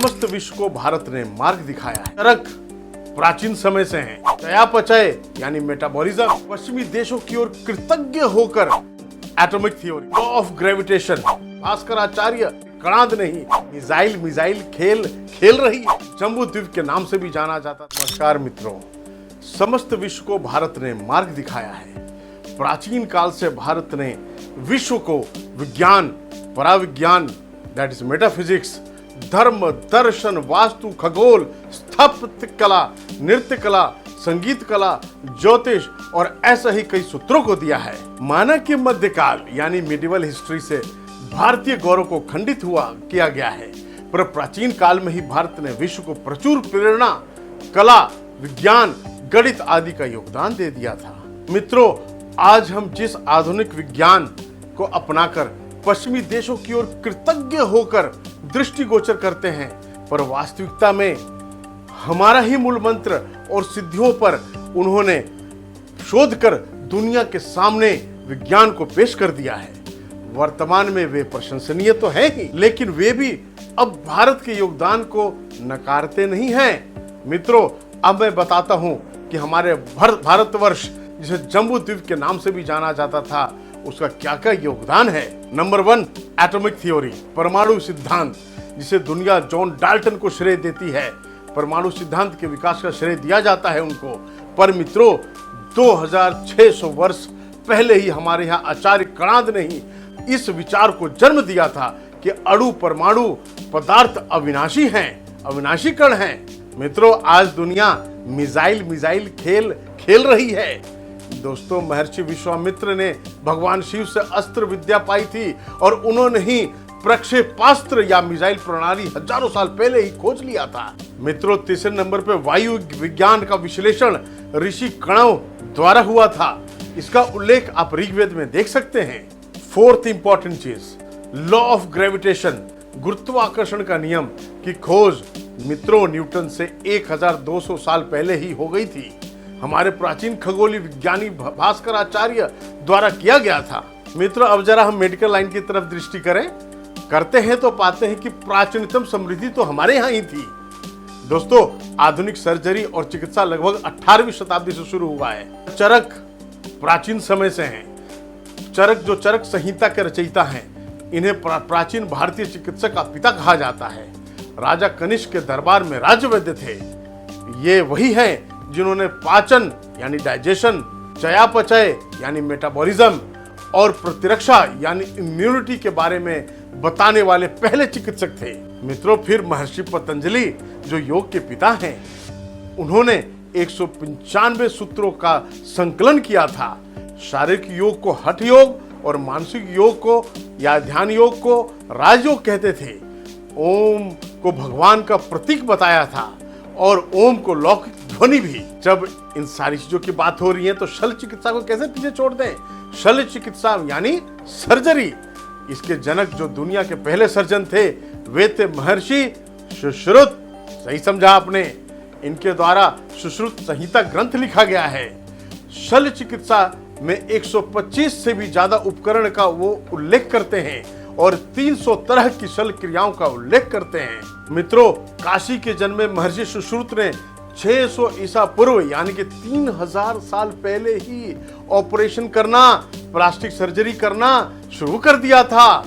समस्त विश्व को भारत ने मार्ग दिखाया है। चरक प्राचीन समय से है। चयापचय यानी मेटाबॉलिज्म पश्चिमी देशों की ओर कृतज्ञ होकर atomic theory, law of gravitation, Bhaskaracharya Kanad नहीं मिसाइल खेल रही है। जम्बू द्वीप के नाम से भी जाना जाता। नमस्कार मित्रों, समस्त विश्व को भारत ने मार्ग दिखाया है। प्राचीन काल से भारत ने विश्व को विज्ञान, पराविज्ञान दैट इज मेटाफिजिक्स, धर्म, दर्शन, वास्तु, खगोल, स्थापत्य कला, नृत्य कला, संगीत कला, ज्योतिष और ऐसा ही कई सूत्रों को दिया है। माना कि मध्यकाल यानी मिडिवल हिस्ट्री से भारतीय गौरव को खंडित किया गया है, पर प्राचीन काल में ही भारत ने विश्व को प्रचुर प्रेरणा, कला, विज्ञान, गणित आदि का योगदान दे दिया था। मित्रों, आज हम जिस आधुनिक विज्ञान को अपनाकर पश्चिमी देशों की ओर कृतज्ञ होकर दृष्टिगोचर करते हैं, पर वास्तविकता में हमारा ही मूल मंत्र और सिद्धियों पर उन्होंने शोध कर दुनिया के सामने विज्ञान को पेश कर दिया है। वर्तमान में वे प्रशंसनीय तो है ही, लेकिन वे भी अब भारत के योगदान को नकारते नहीं हैं। मित्रों, अब मैं बताता हूं कि हमारे भारतवर्ष, जिसे जम्बू द्वीप के नाम से भी जाना जाता था, उसका क्या क्या योगदान है। नंबर 1, एटॉमिक थ्योरी, परमाणु सिद्धांत, जिसे दुनिया जॉन डाल्टन को श्रेय देती है। परमाणु सिद्धांत के विकास का श्रेय दिया जाता है उनको। पर मित्रों, 2600 वर्ष पहले ही हमारे यहाँ आचार्य कणाद ने ही इस विचार को जन्म दिया था कि अणु परमाणु पदार्थ अविनाशी हैं, अविनाशी कण हैं। मित्रों, आज दुनिया मिसाइल खेल रही है। दोस्तों, महर्षि विश्वामित्र ने भगवान शिव से अस्त्र विद्या पाई थी और उन्होंने ही प्रक्षेपास्त्र या मिसाइल प्रणाली हजारों साल पहले ही खोज लिया था। मित्रों, तीसरे नंबर पे वायु विज्ञान का विश्लेषण ऋषि कणव द्वारा हुआ था। इसका उल्लेख आप ऋग्वेद में देख सकते हैं। 4th इंपॉर्टेंट चीज, लॉ ऑफ ग्रेविटेशन, गुरुत्वाकर्षण का नियम की खोज मित्रों न्यूटन से 1200 साल पहले ही हो गई थी। हमारे प्राचीन खगोलीय विज्ञानी भास्कराचार्य द्वारा किया गया था। मित्रों, अब जरा हम मेडिकल लाइन की तरफ दृष्टि करते हैं तो पाते हैं कि प्राचीनतम समृद्धि तो हमारे यहाँ ही थी। दोस्तों, आधुनिक सर्जरी और चिकित्सा लगभग 18वीं शताब्दी से शुरू हुआ है। चरक प्राचीन समय से हैं। चरक जो चरक संहिता के रचयिता हैं, इन्हें प्राचीन भारतीय चिकित्सा का पिता कहा जाता है। राजा कनिष्क के दरबार में राज्य वैद्य थे। ये वही हैं जिन्होंने पाचन यानी डाइजेशन, चयापचय यानी मेटाबॉलिज्म और प्रतिरक्षा यानी इम्यूनिटी के बारे में बताने वाले पहले चिकित्सक थे। मित्रों, फिर महर्षि पतंजलि जो योग के पिता हैं, उन्होंने 195 सूत्रों का संकलन किया था। शारीरिक योग को हठ योग और मानसिक योग को या ध्यान योग को राजयोग कहते थे। ओम को भगवान का प्रतीक बताया था और ओम को लौकिक ध्वनि भी। जब इन सारी चीजों की बात हो रही है तो शल्य चिकित्सा को कैसे पीछे छोड़ दें। शल्य चिकित्सा यानी सर्जरी, इसके जनक जो दुनिया के पहले सर्जन थे, वे थे महर्षि सुश्रुत। सही समझा आपने। इनके द्वारा सुश्रुत संहिता ग्रंथ लिखा गया है। शल्य चिकित्सा में 125 से भी ज्यादा उपकरण का वो उल्लेख करते हैं और 300 तरह की शल्य क्रियाओं का उल्लेख करते हैं। मित्रों, काशी के जन्मे महर्षि सुश्रुत ने 600 ईसा पूर्व यानी कि 3000 साल पहले ही ऑपरेशन करना, प्लास्टिक सर्जरी करना शुरू कर दिया था।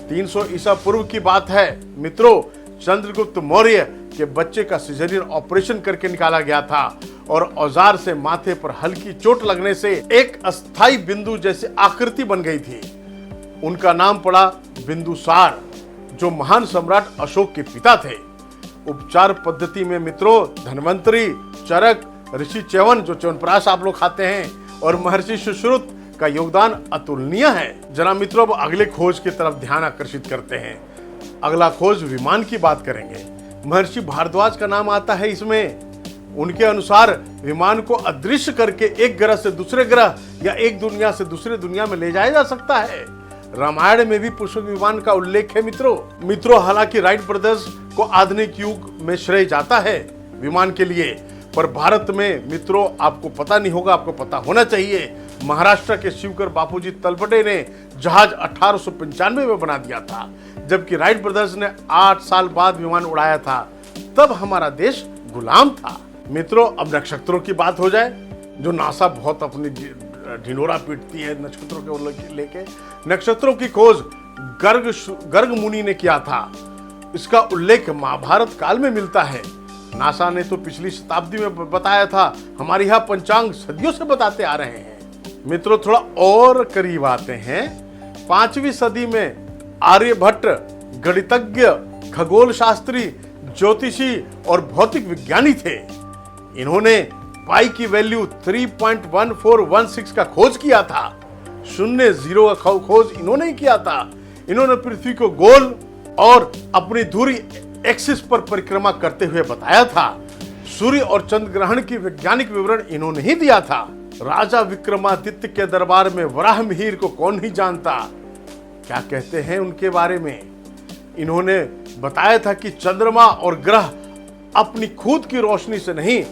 300 ईसा पूर्व की बात है। मित्रों, चंद्रगुप्त मौर्य के बच्चे का सिजेरियन ऑपरेशन करके निकाला गया था और औजार से माथे पर हल्की चोट लगने से एक अस्थाई बिंदु जैसी आकृति बन गई थी। उनका नाम पड़ा बिंदुसार, जो महान सम्राट अशोक के पिता थे। उपचार पद्धति में मित्रों धन्वंतरी, चरक, ऋषि च्यवन जो च्यवनप्राश आप लोग खाते हैं और महर्षि सुश्रुत का योगदान अतुलनीय है। जरा मित्रों, अब अगले खोज की तरफ ध्यान आकर्षित करते हैं। अगला खोज विमान की बात करेंगे। महर्षि भारद्वाज का नाम आता है इसमें। उनके अनुसार विमान को अदृश्य करके एक ग्रह से दूसरे ग्रह या एक दुनिया से दूसरे दुनिया में ले जाया जा सकता है। रामायण में भी पुष्पक विमान का उल्लेख है। मित्रों, हालांकि राइट ब्रदर्स को आधुनिक युग में श्रेय जाता है विमान के लिए, पर भारत में मित्रों आपको पता नहीं होगा, आपको पता होना चाहिए, महाराष्ट्र के शिवकर बापूजी तलपटे ने जहाज 1895 में बना दिया था, जबकि राइट ब्रदर्स ने 8 साल बाद विमान उड़ाया था। तब हमारा देश गुलाम था। मित्रों, अब नक्षत्रों की बात हो जाए, जो नासा बहुत अपनी ढिंढोरा पीटती है नक्षत्रों के लेके। नक्षत्रों की खोज गर्ग मुनि ने किया था। इसका उल्लेख महाभारत काल में मिलता है। नासा ने तो पिछली शताब्दी में बताया था, हमारे यहाँ पंचांग सदियों से बताते आ रहे हैं। मित्रों, थोड़ा और करीब आते हैं। 5वीं सदी में आर्यभट्ट गणितज्ञ, खगोल शास्त्री, ज्योतिषी और भौतिक विज्ञानी थे। इन्होंने पाई की वैल्यू 3.1416 का खोज किया था। 0 का खोज इन्होंने ही किया था। इन्होंने पृथ्वी को गोल और अपनी धुरी एक्सिस पर परिक्रमा करते हुए बताया था। सूर्य और चंद्र ग्रहण की वैज्ञानिक विवरण इन्होंने ही दिया था। राजा विक्रमादित्य के दरबार में वराह मिहिर को कौन नहीं जानता। क्या कहते हैं उनके बारे में? इन्होंने बताया था कि चंद्रमा और ग्रह अपनी खुद की रोशनी से नहीं,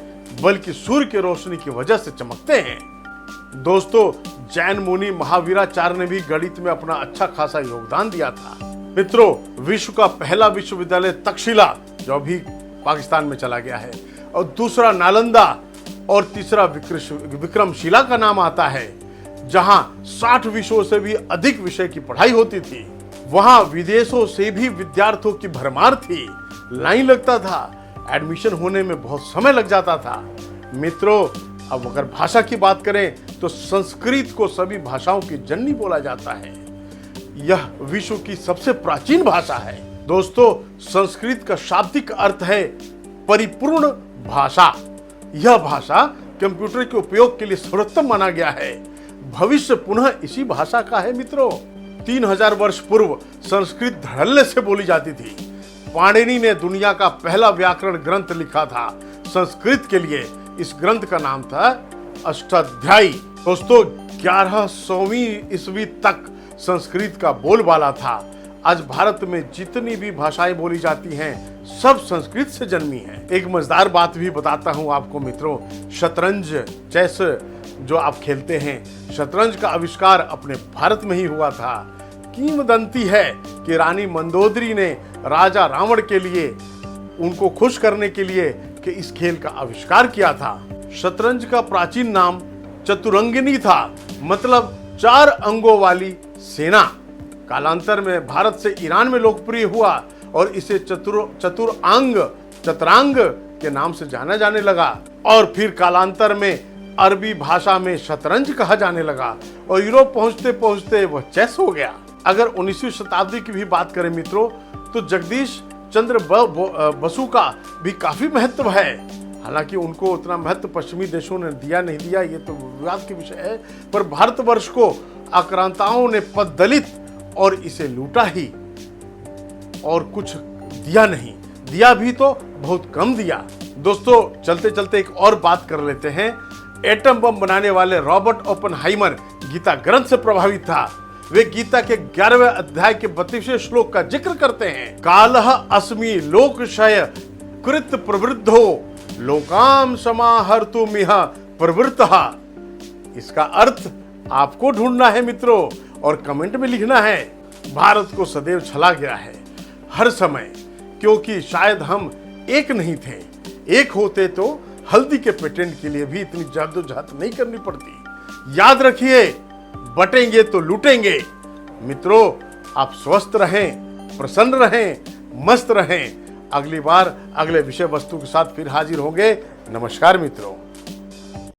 बल्कि सूर्य की रोशनी की वजह से चमकते हैं। दोस्तों, जैन मुनि महावीराचार्य ने भी गणित में अपना अच्छा खासा योगदान दिया था। मित्रों, विश्व का पहला विश्वविद्यालय तक्षशिला, जो अभी पाकिस्तान में चला गया है, और दूसरा नालंदा और तीसरा विक्रमशिला का नाम आता है, जहां 60 विषयों से भी अधिक विषय की पढ़ाई होती थी। वहां विदेशों से भी विद्यार्थियों की भरमार थी। लाइन लगता था, एडमिशन होने में बहुत समय लग जाता था। मित्रों, अब अगर भाषा की बात करें तो संस्कृत को सभी भाषाओं की जननी बोला जाता है। यह विश्व की सबसे प्राचीन भाषा है। दोस्तों, संस्कृत का शाब्दिक अर्थ है परिपूर्ण भाषा। यह भाषा कंप्यूटर के उपयोग के लिए सर्वोत्तम माना गया है। भविष्य पुनः इसी भाषा का है। मित्रों, 3000 वर्ष पूर्व संस्कृत धड़ल्ले से बोली जाती थी। पाणिनि ने दुनिया का पहला व्याकरण ग्रंथ लिखा था संस्कृत के लिए। इस ग्रंथ का नाम था अष्टाध्यायी। दोस्तों, 1100वीं ईस्वी तक संस्कृत का बोलबाला था। आज भारत में जितनी भी भाषाएं बोली जाती हैं, सब संस्कृत से जन्मी हैं। एक मजेदार बात भी बताता हूं आपको मित्रों। शतरंज, चेस जो आप खेलते हैं, शतरंज का आविष्कार अपने भारत में ही हुआ था। किंवदंती है कि रानी मंदोदरी ने राजा रावण के लिए, उनको खुश करने के लिए कि इस खेल का आविष्कार किया था। शतरंज का प्राचीन नाम चतुरंगिनी था, मतलब 4 अंगों वाली सेना। कालांतर में भारत से ईरान में लोकप्रिय हुआ और इसे चतुरांग के नाम से जाना जाने लगा। और फिर कालांतर में अरबी भाषा में शतरंज कहा जाने लगा और यूरोप पहुंचते पहुंचते वह चेस हो गया। अगर 19वीं शताब्दी की भी बात करें मित्रों, तो जगदीश चंद्र बसु का भी काफी महत्व है। हालांकि उनको उतना महत्व पश्चिमी देशों ने दिया नहीं दिया, ये तो विवाद के विषय है। पर भारतवर्ष को आक्रांताओं ने पद दलित और इसे लूटा ही, और कुछ दिया नहीं। दिया भी तो बहुत कम दिया। दोस्तों, चलते चलते एक और बात कर लेते हैं। एटम बम बनाने वाले रॉबर्ट ओपेनहाइमर गीता ग्रंथ से प्रभावित था। वे गीता के 11वें अध्याय के 32वें श्लोक का जिक्र करते हैं। कालः अस्मि लोकक्षय कृत प्रवृद्धो लोकाम समाहर्तुमिह प्रवृत्तः। इसका अर्थ आपको ढूंढना है मित्रों, और कमेंट में लिखना है। भारत को सदैव छला गया है हर समय, क्योंकि शायद हम एक नहीं थे। एक होते तो हल्दी के पेटेंट के लिए भी इतनी जद्दोजहद नहीं करनी पड़ती। याद रखिए, बटेंगे तो लूटेंगे। मित्रों, आप स्वस्थ रहें, प्रसन्न रहें, मस्त रहें। अगली बार अगले विषय वस्तु के साथ फिर हाजिर होंगे। नमस्कार मित्रों।